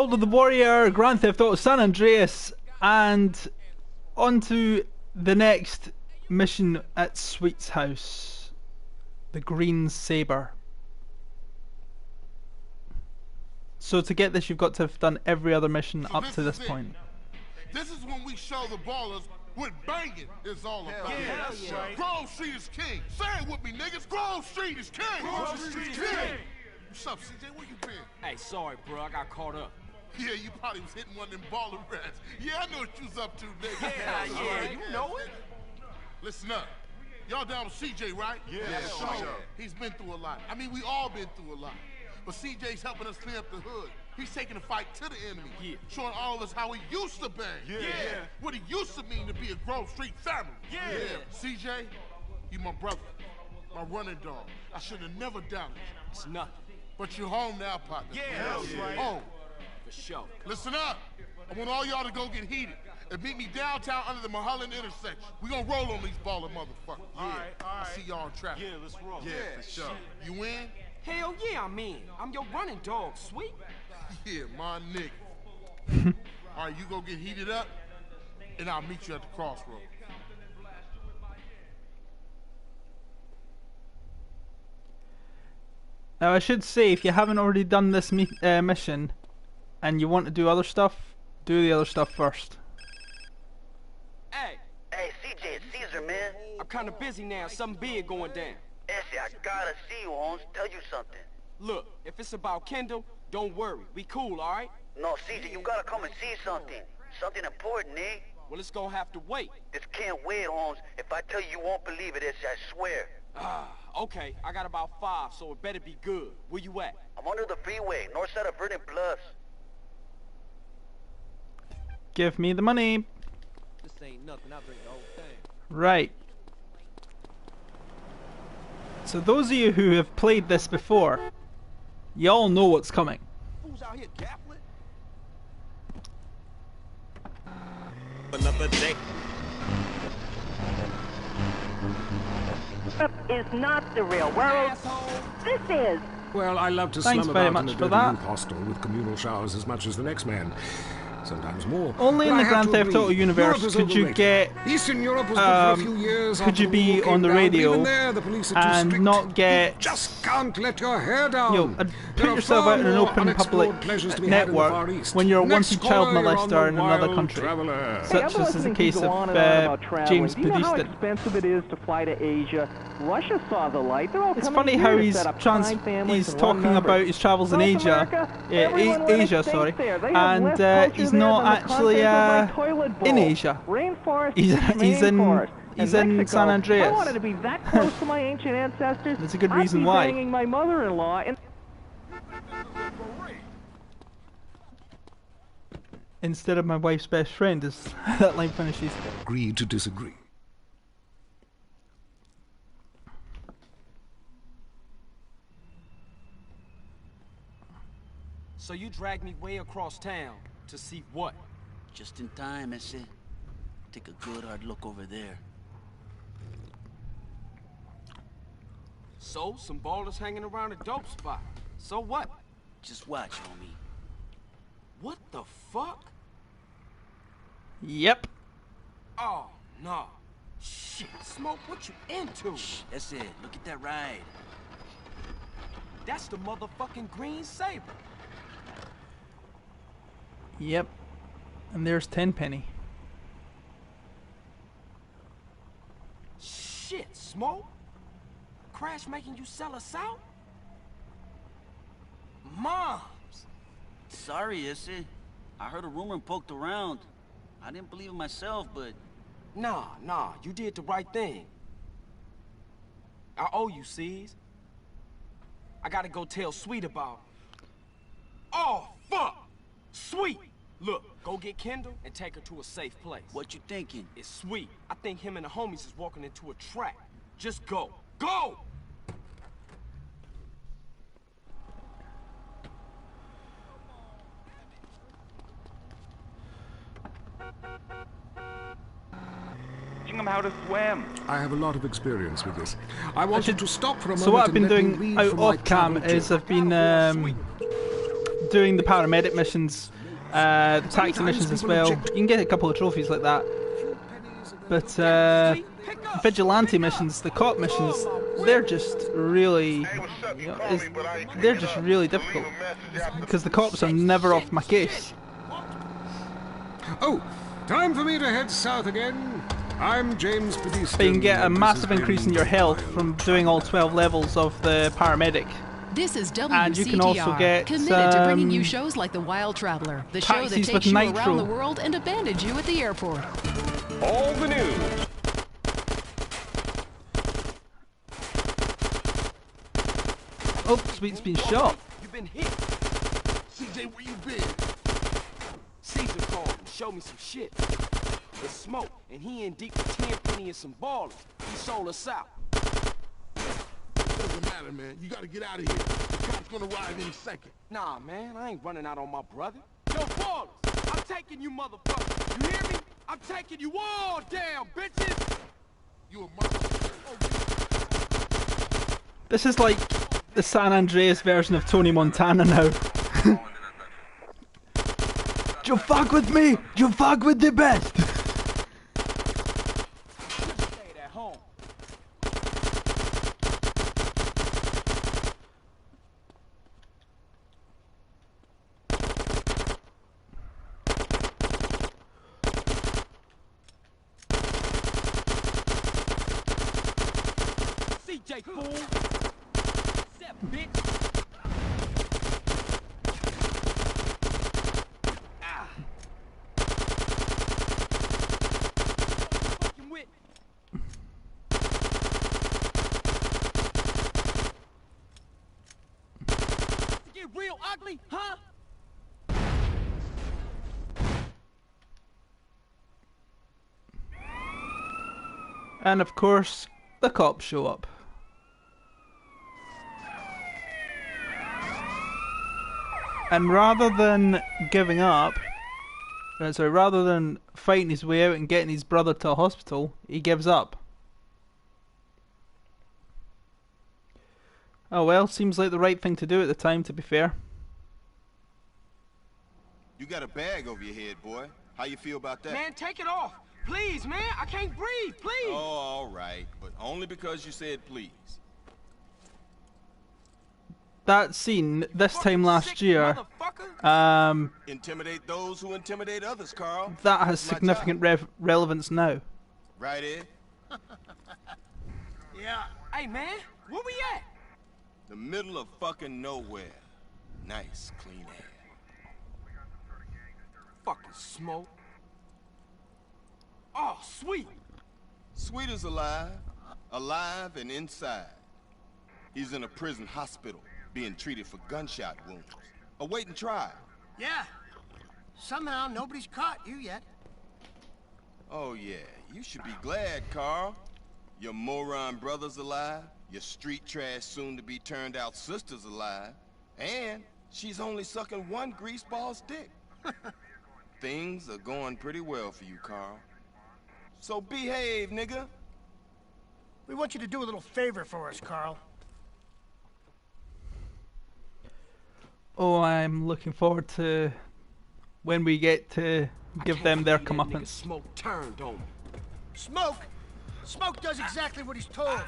AldoTheWarrior, Grand Theft Auto San Andreas, and on to the next mission at Sweet's house. The Green Sabre. So to get this, you've got to have done every other mission up to this point. This is when we show the ballers what banging is all about. Yeah, that's right. Grove Street is king. Say it with me, niggas. Grove Street is king. Grove Street is king. What's up, CJ? Where you been? Hey, sorry, bro. I got caught up. Yeah, you probably was hitting one of them baller rats. Yeah, I know what you was up to, nigga. Yeah, you know it. Listen up. Y'all down with CJ, right? Yeah, sure. He's been through a lot. I mean, we all been through a lot. But CJ's helping us clean up the hood. He's taking the fight to the enemy. Showing all of us how he used to bang. What it used to mean to be a Grove Street family. CJ, you my brother, my running dog. I should have never doubted you. It's nothing. But you're home now, partner. That's right. Home. For sure. Listen up. I want all y'all to go get heated and meet me downtown under the Mulholland intersection. We gonna roll on these baller motherfuckers. All right. I see y'all in traffic. Yeah, let's roll. Yeah, for sure. You in? Hell yeah, I'm in. I'm your running dog, Sweet. Yeah, my nigga. All right, you go get heated up, and I'll meet you at the crossroads. Now I should say, if you haven't already done this mission and you want to do other stuff, do the other stuff first. Hey, CJ, it's Caesar, man. I'm kind of busy now. Something big going down. Essie, I gotta see you, Holmes. Tell you something. Look, if it's about Kendall, don't worry. We cool, all right? No, CJ, you gotta come and see something. Something important, eh? Well, it's gonna have to wait. This can't wait, Holmes. If I tell you, you won't believe it, Essie, I swear. Okay. I got about 5, so it better be good. Where you at? I'm under the freeway, north side of Verdant Plus. Give me the money. This ain't nothing. I'll drink the whole thing. Right. So those of you who have played this before, you all know what's coming. Who's out here gaffling? Another day. Is not the real world. This is. Well, I love to Thanks slum very about much in a for dirty that. youth hostel with communal showers as much as the next man. Sometimes more. Only in But the I have Grand to Theft agree, Auto universe Europe is could you overrated. get Eastern Europe was good for a few years could you after the be wall came on the down, but radio even there, the police are too and strict. not get Just can't let your hair down. and There put are yourself far out in an more open unexplored public pleasures to be had in the network Far East. when you're a Next wanted child caller, you're on molester in the another Wild country, Traveler. such as is the case of James Do you know how Pediston. expensive it is to fly to Asia? Russia saw the light. They're all It's coming funny here how to he's set up kind families he's in one talking number. about his travels in South Asia, America, everyone went Asia, extinct sorry, there. They have less and culture he's there not than the actually content of my toilet bowl. in Asia. Rainforest, He's in rainforest. he's And in Mexico, San Andreas. I wanted to be that close to my ancient ancestors. That's a good I'd reason be why. banging my mother-in-law and Instead of my wife's best friend, as that line finishes. Agree to disagree. So you dragged me way across town to see what? Just in time, Essie. Take a good hard look over there. So, some ballers hanging around a dope spot. So what? Just watch, homie. What the fuck? Yep. Oh, no. Shit, Smoke, what you into? Shh, that's it. Look at that ride. That's the motherfucking Green Sabre. Yep. And there's Tenpenny. Shit, Smoke. Crash making you sell us out? Moms. Sorry, Essie. I heard a rumor and poked around. I didn't believe it myself, but... Nah, you did the right thing. I owe you, C's. I gotta go tell Sweet about... Oh, fuck! Sweet! Look, go get Kendall and take her to a safe place. What you thinking? It's Sweet. I think him and the homies is walking into a trap. Just go. Go! teaching them how to swim. I have a lot of experience with this. I wanted to stop for a moment. So what I've been and let me doing read out from my off cam travel is journal. I've been doing the paramedic missions, the taxi missions as well. You can get a couple of trophies like that. But vigilante missions, the cop missions, they're just really, they're just really difficult because the cops are never off my case. Oh, time for me to head south again. I'm James Pediston. But you can get a massive increase in your health from doing all 12 levels of the paramedic. This is WCTR, and you can also get committed to bringing you shows like The Wild Traveler, the show that takes you around the world and abandons you at the airport. All the news. Oh, Sweet's been shot. You've been hit. CJ, where you been? Caesar called and showed me some shit. It's Smoke, and he in deep with 10 penny and some ballers. He sold us out. It doesn't matter, man. You gotta get out of here. The cop's gonna arrive any second. Nah, man, I ain't running out on my brother. Yo, ballers, I'm taking you motherfuckers. You hear me? I'm taking you all down, bitches! You a motherfucker. This is like the San Andreas version of Tony Montana now. You fuck with me! You fuck with the best! Stay at home. CJ, fool! Step, bitch! Real ugly, huh? And of course, the cops show up. And rather than giving up, rather than fighting his way out and getting his brother to a hospital, he gives up. Oh well, seems like the right thing to do at the time, to be fair. You got a bag over your head, boy. How you feel about that? Man, take it off. Please, man. I can't breathe, please. Oh, all right. But only because you said please. That scene, this time last year, intimidate those who intimidate others, Carl. That has significant relevance now. Right, Ed? Yeah. Hey, man. Where we at? The middle of fucking nowhere. Nice, clean air. Fucking Smoke. Oh, Sweet. Sweet is alive. Alive and inside. He's in a prison hospital, being treated for gunshot wounds. Awaiting trial. Yeah. Somehow nobody's caught you yet. Oh yeah, you should be glad, Carl. Your moron brother's alive. Your street trash soon-to-be turned-out sister's alive. And she's only sucking one greaseball's dick. Things are going pretty well for you, Carl. So behave, nigga. We want you to do a little favor for us, Carl. Oh, I'm looking forward to when we get to give them their comeuppance. Smoke turned on me. Smoke? Smoke does exactly what he's told.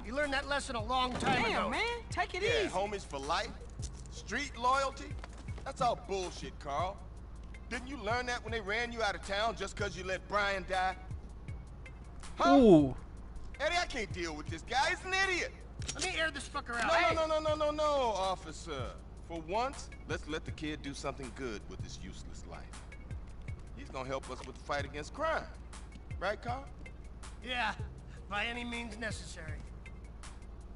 You learned that lesson a long time ago. Damn, man. Take it Yeah, easy. homies for life? Street loyalty? That's all bullshit, Carl. Didn't you learn that when they ran you out of town just because you let Brian die? Huh? Ooh. Eddie, I can't deal with this guy. He's an idiot. Let me air this fucker out. No, officer. For once, let's let the kid do something good with his useless life. He's gonna help us with the fight against crime. Right, Carl? Yeah, by any means necessary.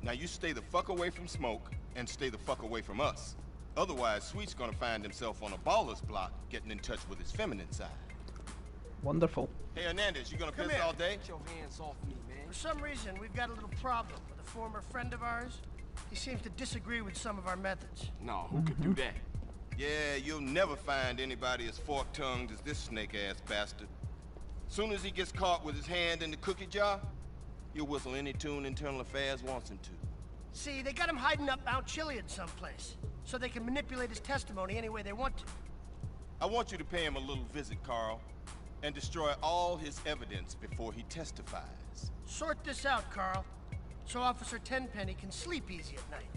Now you stay the fuck away from Smoke and stay the fuck away from us. Otherwise, Sweet's gonna find himself on a baller's block getting in touch with his feminine side. Wonderful. Hey, Hernandez, you gonna Come piss here. all day? Get your hands off me, man. For some reason, we've got a little problem with a former friend of ours. He seems to disagree with some of our methods. No, who could do that? Yeah, you'll never find anybody as fork-tongued as this snake-ass bastard. Soon as he gets caught with his hand in the cookie jar, he'll whistle any tune Internal Affairs wants him to. See, they got him hiding up Mount Chiliad someplace. so they can manipulate his testimony any way they want to. I want you to pay him a little visit, Carl, and destroy all his evidence before he testifies. Sort this out, Carl, so Officer Tenpenny can sleep easy at night.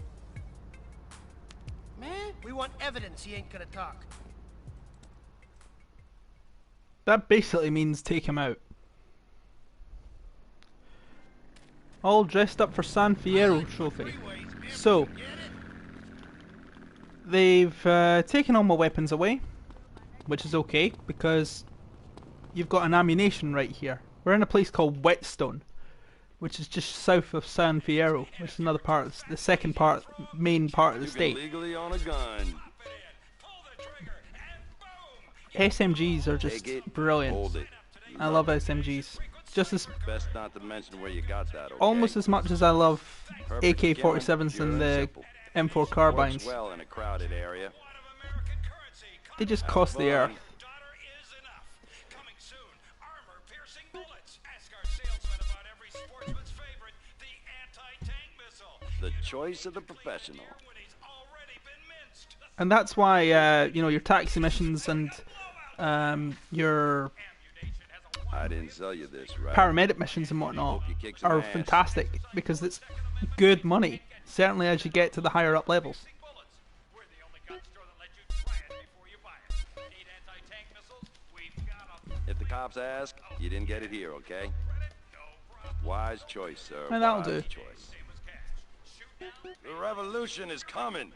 Man, we want evidence he ain't gonna talk. That basically means take him out. All dressed up for San Fierro trophy. So, they've taken all my weapons away, which is okay, because you've got an ammunition right here. We're in a place called Whetstone, which is just south of San Fierro, which is another part, the second part, main part of the state. Legally on a gun. SMGs are just brilliant. I love SMGs. Just as best not to mention where you got that. Okay? Almost as much as I love AK-47s and the M4 carbines. Well in a crowded area. They just cost the earth. The choice of the professional. And that's why you know, your taxi missions and your I didn't sell you this, right? paramedic missions and whatnot are fantastic, because it's good money, certainly as you get to the higher up levels. If the cops ask, you didn't get it here, okay? Wise choice, sir. And that'll Wise do. choice. The revolution is coming.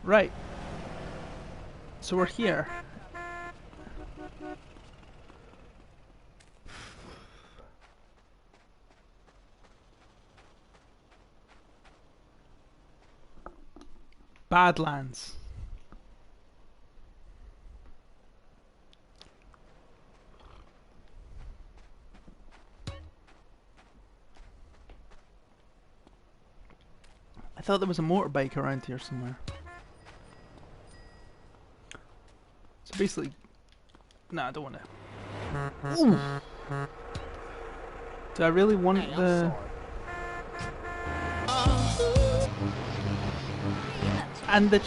Right. So we're here. Badlands. I thought there was a motorbike around here somewhere. So basically, nah, I don't want to. Ooh. Do I really want the? And the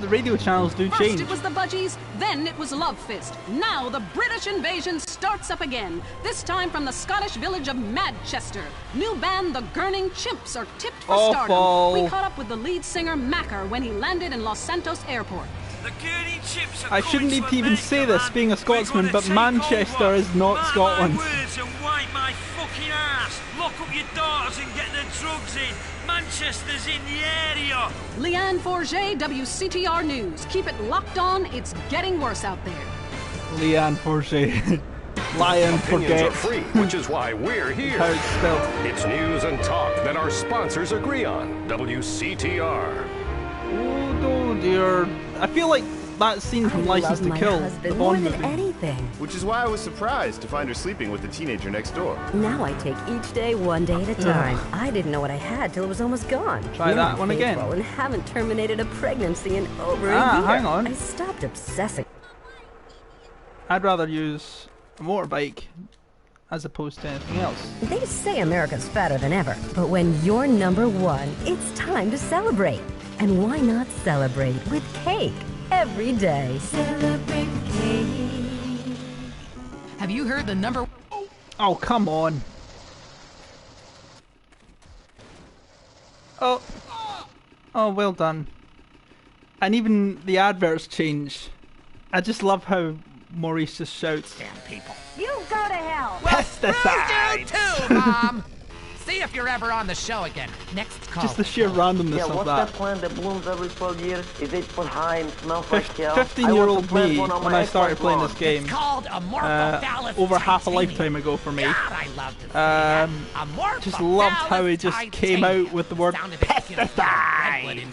radio channels do change. First it was the Budgies, then it was Love Fist. Now the British invasion starts up again. This time from the Scottish village of Manchester. New band, the Gurning Chimps, are tipped for stardom. We caught up with the lead singer Macker when he landed in Los Santos Airport. I shouldn't need to even say this, being a Scotsman, but Manchester is not Scotland. Lock up your daughters and get the drugs in. Manchester's in the area. Leanne Forget, WCTR News. Keep it locked on. It's getting worse out there. Leanne Forget. Lion Opinions Forget. are free, which is why we're here. How it's spelled. It's news and talk that our sponsors agree on. WCTR. Oh dear. I feel like that scene from License to Kill, the Bond movie. Anything. Which is why I was surprised to find her sleeping with the teenager next door. Now I take each day one day at a time. I didn't know what I had till it was almost gone. Try that one again. And haven't terminated a pregnancy in over a year. Hang on. I stopped obsessing. I'd rather use a motorbike as opposed to anything else. They say America's fatter than ever, but when you're number one, it's time to celebrate. And why not celebrate with cake? Every day. Celebrate cake. Have you heard the number? Oh, come on. Oh. Oh, well done. And even the adverts change. I just love how Maurice just shouts. Damn people. You go to hell. Pesticides! You too, Mom. See if you're ever on the show again. Next call. Just the sheer randomness of what's that. plant that blooms every 12 years? Is 8 foot high and smells like hell? 15-year-old me, when I started playing this game, It's called Amorphophallus over half a titanium. lifetime ago for me, God, I love to see that. just loved how he just came out with the word pesticides.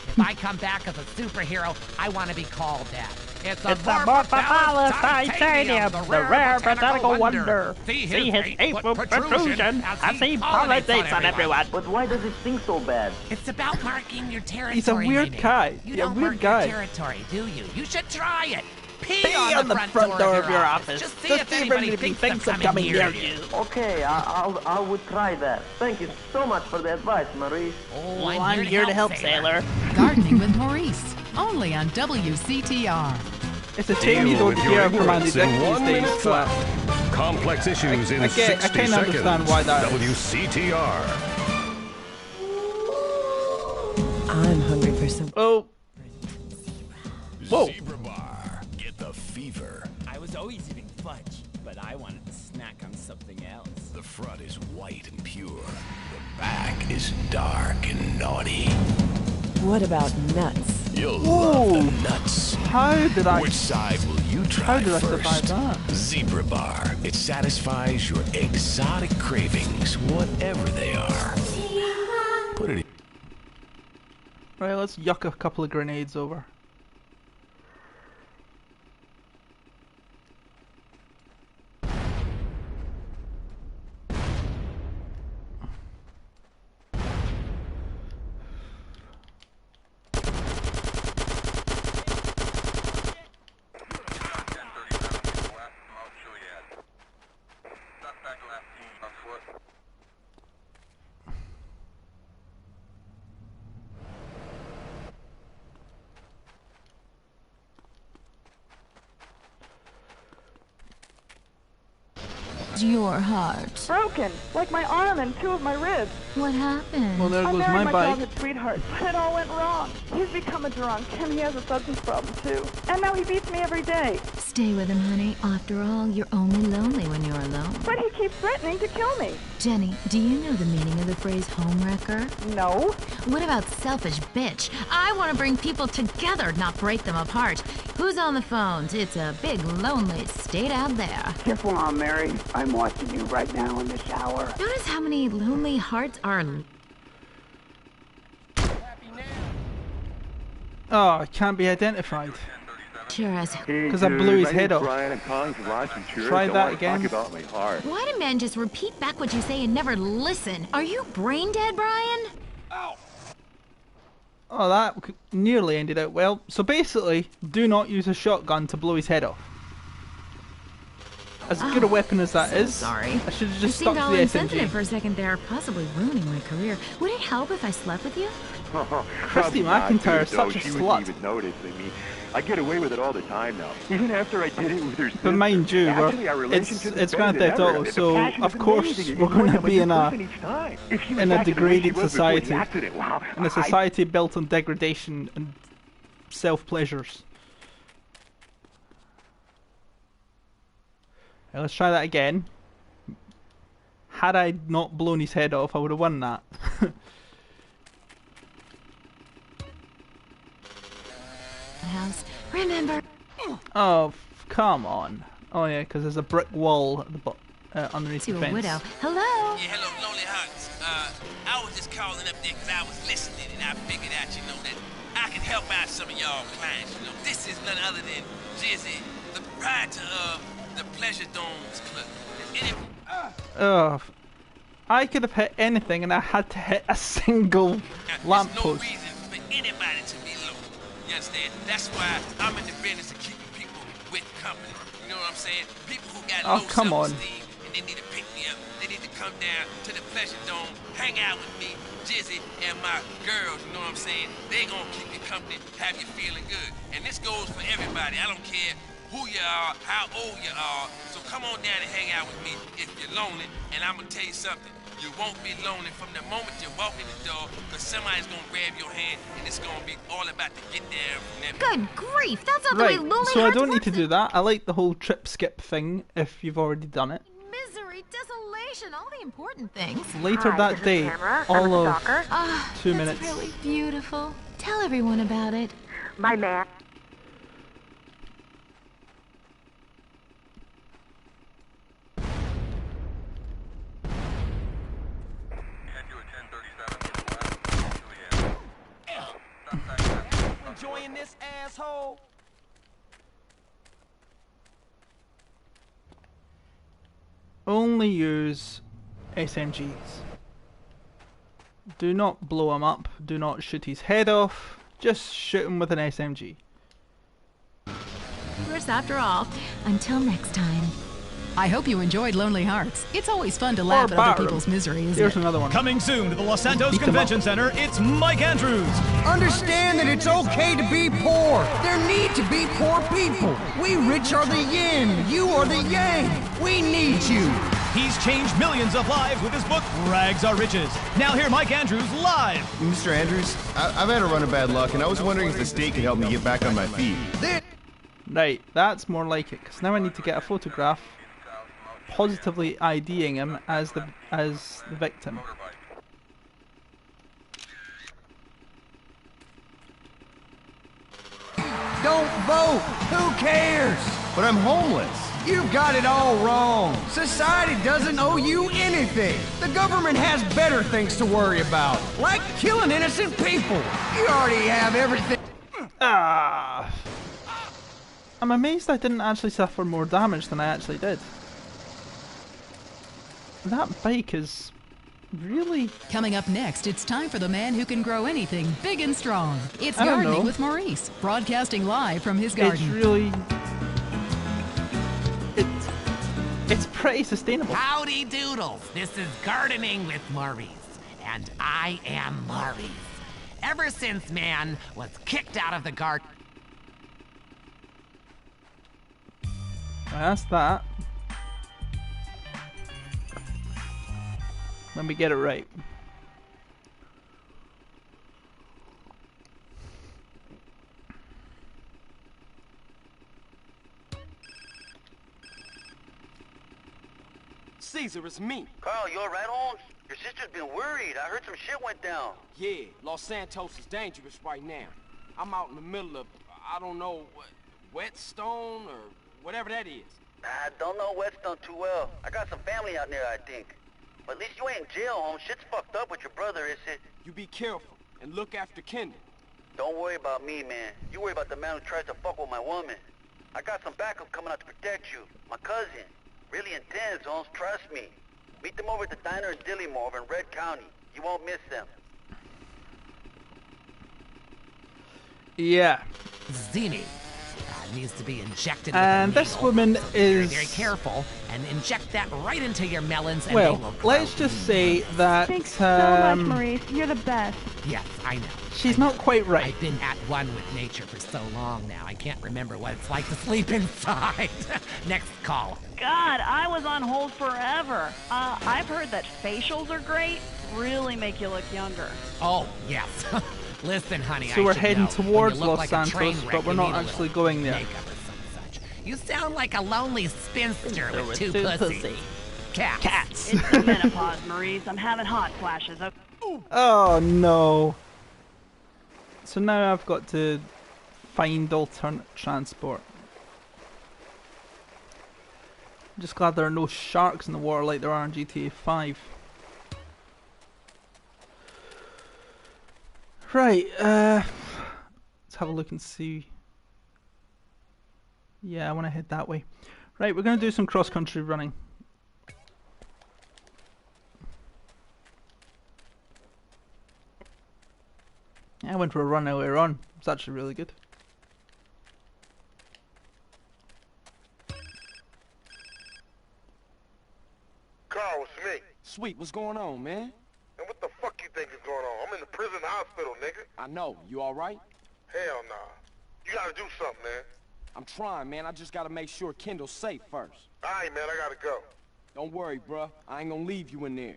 If I come back as a superhero, I want to be called that. It's Amorphophallus titanium, the rare botanical wonder. See his 8-foot protrusion as he pollinates on everyone. But why does it sting so bad? It's about marking your territory. He's a weird Minnie. guy. You Yeah, don't weird mark guy. your territory, do you? You should try it. pee on the front door of your office. Just see if anybody thinks of coming near you. Okay, I would try that. Thank you so much for the advice, Maurice. Oh, I'm here to help, sailor. Gardening with Maurice, only on WCTR. It's a shame you don't hear from Andy Dick these days, but complex issues in I 60 can seconds. understand why that is. WCTR. I'm hungry for some. Oh. Whoa. Zebra bar. Get the fever. I was always eating fudge, but I wanted to snack on something else. The front is white and pure. The back is dark and naughty. What about nuts? You'll love the nuts. How did I? Which side will you try How did first? I survive that? Zebra bar. It satisfies your exotic cravings, whatever they are. Put it in. Right, let's yuck a couple of grenades over. Your heart. Broken, like my arm and two of my ribs. What happened? Well, there I goes married my my bike. childhood sweetheart, but it all went wrong. He's become a drunk, and he has a substance problem too. And now he beats me every day. Stay with him, honey. After all, you're only lonely when you're alone. But he keeps threatening to kill me. Jenny, do you know the meaning of the phrase homewrecker? No. What about selfish bitch? I want to bring people together, not break them apart. Who's on the phones? It's a big, lonely state out there. Careful on, Mary. I'm watching you right now in the shower. Notice how many lonely hearts are... Oh, I can't be identified. Sure as... Because I blew his head off. Try that again. Why do men just repeat back what you say and never listen? Are you brain dead, Brian? Oh, that nearly ended out well. So basically, do not use a shotgun to blow his head off. As good a weapon as that is, sorry. I should have I just stuck seemed to all the insensitive SMG. for a second there, possibly ruining my career. Would it help if I slept with you? Christy McIntyre is such a she slut. wouldn't even notice. I mean, I get away with it all the time now. Even after I did it with her sister. But mind you, Actually, our relationship it's is Grand better Theft than Auto, ever. so The passion of is course amazing. we're going to I'm be in a different each time. If she was in a acting the way she degraded was before the society, accident, wow, in a society built on degradation and self-pleasures. Right, let's try that again. Had I not blown his head off, I would have won that. House. Remember? Oh, come on. Oh yeah, because there's a brick wall at the underneath the To a fence. widow. Hello? Yeah, hello, Lonely Hearts. I was just calling up there because I was listening and I figured out, you know, that I can help out some of y'all clients. You know, this is none other than Jizzy, the proprietor of the Pleasure Domes Club. Oh, I could have hit anything and I had to hit a single lamppost. There's no reason for anybody to be low. You understand? That's why I'm in the business of keeping people with company. You know what I'm saying? People who got low self-esteem and they need to pick me up. They need to come down to the Pleasure Dome, hang out with me, Jizzy, and my girls. You know what I'm saying? They gonna keep you company, have you feeling good. And this goes for everybody. I don't care who you are, how old you are. So come on down and hang out with me if you're lonely. And I'm gonna tell you something. You won't be lonely from the moment you walk in the door, because somebody's gonna grab your hand and it's gonna be all about to get there from them. Good grief, that's not Right, the way Lonely so I Hearts don't need works. to do that. I like the whole trip skip thing if you've already done it. Misery, desolation, all the important things. Later that day, all of 2 minutes. That's really beautiful. Tell everyone about it. My man. Enjoying this, asshole? Only use SMGs. Do not blow him up. Do not shoot his head off. Just shoot him with an SMG. SABRES after all. Until next time. I hope you enjoyed Lonely Hearts. It's always fun to laugh at other people's misery, isn't it? Here's another one. Coming soon to the Los Santos Convention Center, it's Mike Andrews. Understand that it's okay to be poor. There need to be poor people. We rich are the yin, you are the yang. We need you. He's changed millions of lives with his book, Rags Are Riches. Now hear Mike Andrews live. Mr. Andrews, I've had a run of bad luck, and I was wondering if the state could help me get back on my feet. Right, that's more like it, because now I need to get a photograph positively IDing him as the victim. Don't vote! Who cares? But I'm homeless. You've got it all wrong. Society doesn't owe you anything. The government has better things to worry about, like killing innocent people. You already have everything. Ah! I'm amazed I didn't actually suffer more damage than I actually did. That bike is really... Coming up next, it's time for the man who can grow anything big and strong. It's Gardening with Maurice, broadcasting live from his garden. It's really... It's pretty sustainable. Howdy doodles, this is Gardening with Maurice, and I am Maurice. Ever since man was kicked out of the garden... That's that. Let me get it right. Caesar, it's me. Carl, you alright, Holmes? Your sister's been worried. I heard some shit went down. Yeah, Los Santos is dangerous right now. I'm out in the middle of, I don't know, Whetstone or whatever that is. I don't know Whetstone too well. I got some family out there, I think. But at least you ain't in jail, Holmes. Shit's fucked up with your brother, is it? You be careful and look after Kendall. Don't worry about me, man. You worry about the man who tries to fuck with my woman. I got some backup coming out to protect you. My cousin. Really intense, Holmes. Trust me. Meet them over at the diner in Dillimore in Red County. You won't miss them. Yeah. Zini needs to be injected and with a this needle. woman so is very careful and inject that right into your melons and well, they will grow. let's just say that Thanks so much, Maurice. You're the best. Yes, I know. She's not quite right. I've been at one with nature for so long now, I can't remember what it's like to sleep inside. Next call. God, I was on hold forever. I've heard that facials are great. Really make you look younger. Oh, yes. Listen, honey, so we're heading know, towards Los like Santos, but we're not actually going there. You sound like a lonely spinster with two pussies. Cats. It's the menopause, Maurice. I'm having hot flashes. Oh no. So now I've got to find alternate transport. I'm just glad there are no sharks in the water like there are in GTA 5. Right, let's have a look and see. Yeah, I want to head that way. Right, we're going to do some cross-country running. I went for a run earlier on. It's actually really good. Carl, it's me. Sweet, what's going on, man? And what the fuck you think is going on? I'm in the prison hospital, nigga. I know. You alright? Hell nah. You gotta do something, man. I'm trying, man. I just gotta make sure Kendall's safe first. Alright, man. I gotta go. Don't worry, bruh. I ain't gonna leave you in there.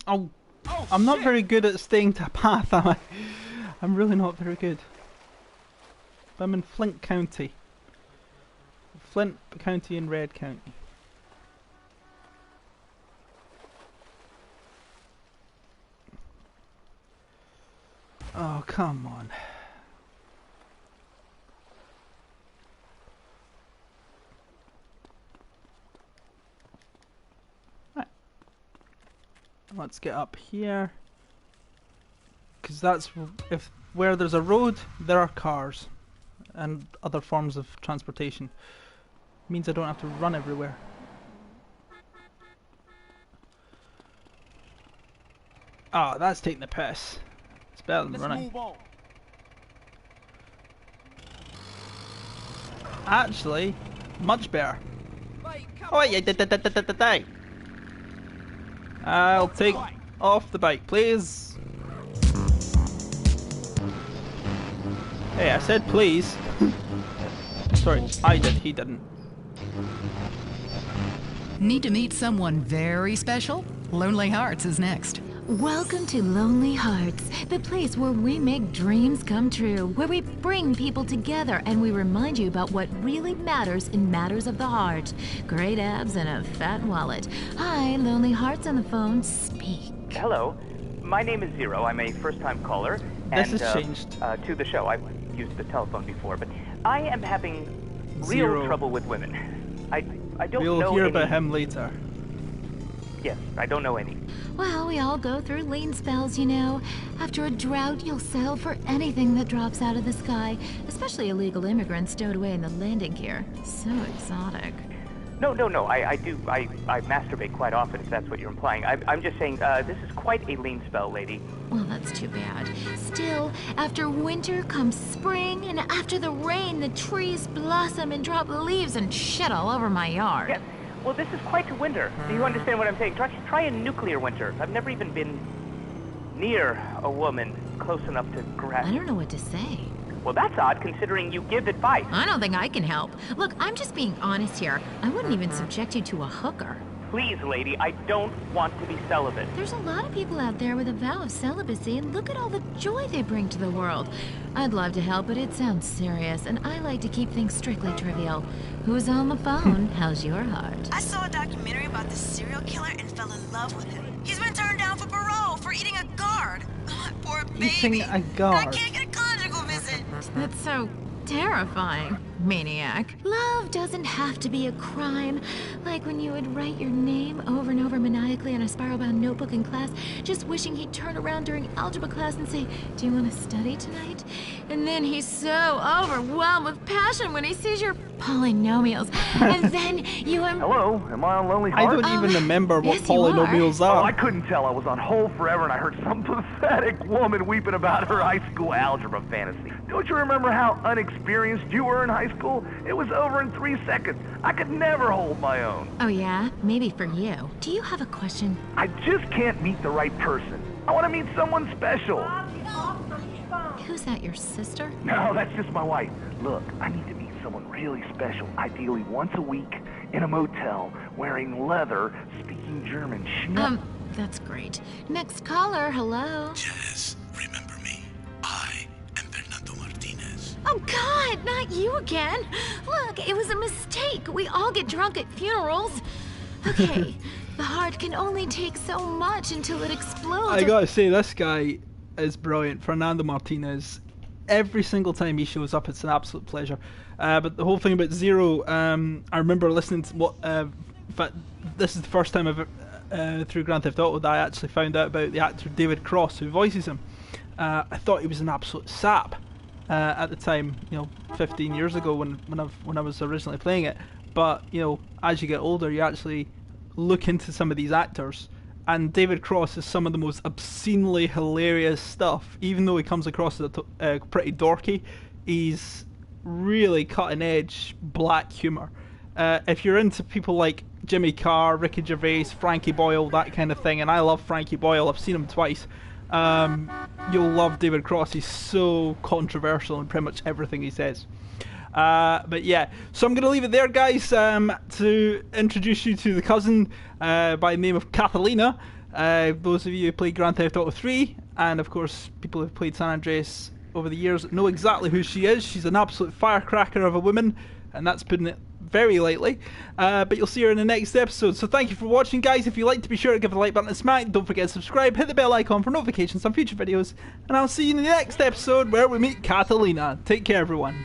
Oh, I'm not very good at staying to a path, am I? I'm really not very good. I'm in Flint County. Flint County and Red County. Oh, come on. Right. Let's get up here. Because that's where there's a road, there are cars and other forms of transportation. means I don't have to run everywhere. Oh, that's taking the piss. It's better than running. Move on. Actually, much better. Oh yeah, I'll take off the bike, please. Hey, I said please. Sorry, I did, he didn't. Need to meet someone very special? Lonely Hearts is next. Welcome to Lonely Hearts, the place where we make dreams come true, where we bring people together and we remind you about what really matters in matters of the heart. Great abs and a fat wallet. Hi, Lonely Hearts on the phone. Speak. Hello, my name is Zero. I'm a first-time caller. This has changed. To the show. I've used the telephone before, but I am having Zero. real trouble with women. I don't know We'll hear any... about him later. Yes, I don't know any. Well, we all go through lean spells, you know. After a drought, you'll settle for anything that drops out of the sky, especially illegal immigrants stowed away in the landing gear. So exotic. No. I masturbate quite often, if that's what you're implying. I'm just saying, this is quite a lean spell, lady. Well, that's too bad. Still, after winter comes spring, and after the rain, the trees blossom and drop leaves and shit all over my yard. Yes. Well, this is quite a winter. Do you understand what I'm saying? Try a nuclear winter. I've never even been near a woman close enough to grasp. I don't know what to say. Well, that's odd, considering you give advice. I don't think I can help. Look, I'm just being honest here. I wouldn't even subject you to a hooker. Please, lady, I don't want to be celibate. There's a lot of people out there with a vow of celibacy, and look at all the joy they bring to the world. I'd love to help, but it sounds serious, and I like to keep things strictly trivial. Who's on the phone? How's your heart? I saw a documentary about this serial killer and fell in love with him. He's been turned down for parole for eating a guard. Oh, poor baby. Eating a guard? I can't get a conjugal visit. That's so terrifying, maniac. Love doesn't have to be a crime. Like when you would write your name over and over maniacally on a spiral-bound notebook in class, just wishing he'd turn around during algebra class and say, "Do you want to study tonight?" And then he's so overwhelmed with passion when he sees your polynomials. And then you Hello, am I on Lonely I Hearts? don't even remember what yes, you polynomials are. Oh, I couldn't tell. I was on hold forever and I heard some pathetic woman weeping about her high school algebra fantasy. Don't you remember how unexperienced you were in high school? It was over in 3 seconds. I could never hold my own. Oh yeah? Maybe for you. Do you have a question? I just can't meet the right person. I want to meet someone special. Who's that, your sister? No, that's just my wife. Look, I need to meet someone really special, ideally once a week, in a motel, wearing leather, speaking German. That's great. Next caller, hello? Yes, remember me. I am Fernando Martinez. Oh God, not you again. Look, it was a mistake. We all get drunk at funerals. Okay, the heart can only take so much until it explodes. I gotta say, this guy is brilliant. Fernando Martinez. Every single time he shows up, it's an absolute pleasure. But the whole thing about Zero, I remember listening to what. In fact, this is the first time I've through Grand Theft Auto that I actually found out about the actor David Cross who voices him. I thought he was an absolute sap at the time, 15 years ago when I was originally playing it. But as you get older, you actually look into some of these actors. And David Cross is some of the most obscenely hilarious stuff. Even though he comes across as pretty dorky, he's really cutting edge black humour. If you're into people like Jimmy Carr, Ricky Gervais, Frankie Boyle, that kind of thing, and I love Frankie Boyle, I've seen him twice, you'll love David Cross. He's so controversial in pretty much everything he says. But yeah, so I'm going to leave it there, guys, to introduce you to the cousin by the name of Catalina. Those of you who played Grand Theft Auto 3, and of course people who've played San Andreas over the years know exactly who she is. She's an absolute firecracker of a woman, and that's putting it very lightly. But you'll see her in the next episode. So thank you for watching, guys. If you liked, be sure to give the like button a smack. Don't forget to subscribe, hit the bell icon for notifications on future videos, and I'll see you in the next episode where we meet Catalina. Take care, everyone.